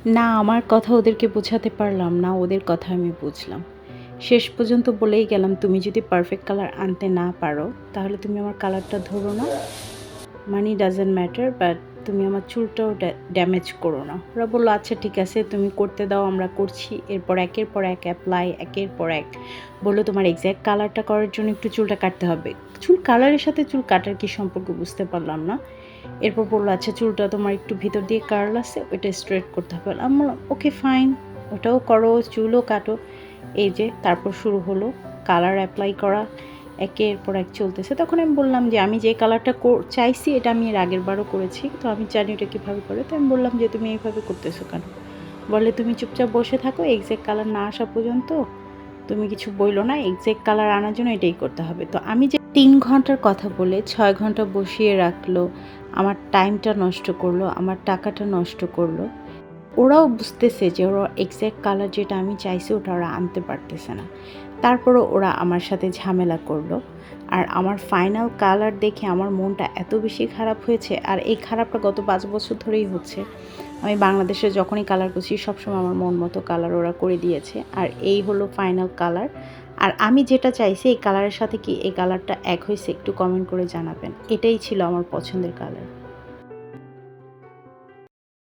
না আমার কথা ওদেরকে বোঝাতে পারলাম না, ওদের কথা আমি বুঝলাম। শেষ পর্যন্ত বলেই গেলাম, "তুমি যদি পারফেক্ট কালার আনতে না পারো, তাহলে তুমি আমার কালারটা ধরো না। মানি ডাজন্ট ম্যাটার, বাট তুমি আমার চুলটাও ড্যামেজ করো না।" ওরা বলল, "আচ্ছা ঠিক আছে, তুমি করতে দাও, আমরা করছি।" এরপর একের পর এক অ্যাপ্লাই, একের পর এক বলল, "তোমার এক্স্যাক্ট কালারটা করার জন্য একটু চুলটা কাটতে হবে।" চুল কালারের সাথে চুল কাটার কী সম্পর্ক বুঝতে পারলাম না। এরপর বলল, "আচ্ছা চুলটা তোমার একটু ভিতর দিয়ে কার্ল আছে, ওইটা স্ট্রেট করতে হবে।" আমি বললাম, "ওকে ফাইন, ওটাও করো, চুলও কাটো।" এই যে তারপর শুরু হলো কালার অ্যাপ্লাই করা, একের পর এক চলতেছে। তখন আমি বললাম যে, "আমি যে কালারটা চাইছি এটা আমি এর আগের বারও করেছি, তো আমি জানি এটা কীভাবে করে।" তো আমি বললাম যে, "তুমি এইভাবে করতেছো কেন?" বলে, "তুমি চুপচাপ বসে থাকো, এক্স্যাক্ট কালার না আসা পর্যন্ত তুমি কিছু বইলো না, এক্স্যাক্ট কালার আনার জন্য এটাই করতে হবে।" তো আমি যে 3 ঘন্টার কথা বলে 6 ঘন্টা বসিয়ে রাখলো, আমার টাইমটা নষ্ট করলো, আমার টাকাটা নষ্ট করলো। ওরাও বুঝতেছে যে ওরা এক্স্যাক্ট কালার যেটা আমি চাইছি ওটা ওরা আনতে পারতেছে না। তারপরও ওরা আমার সাথে ঝামেলা করলো। আর আমার ফাইনাল কালার দেখে আমার মনটা এত বেশি খারাপ হয়েছে, আর এই খারাপটা গত 5 বছর ধরেই হচ্ছে। আমি বাংলাদেশে যখনই কালার করছি সবসময় আমার মন মতো কালার ওরা করে দিয়েছে। আর এই হলো ফাইনাল কালার। আর আমি যেটা চাইছি এই কালারের সাথে কি এই কালারটা এক হইছে একটু কমেন্ট করে জানাবেন। এটাই ছিল আমার পছন্দের কালার।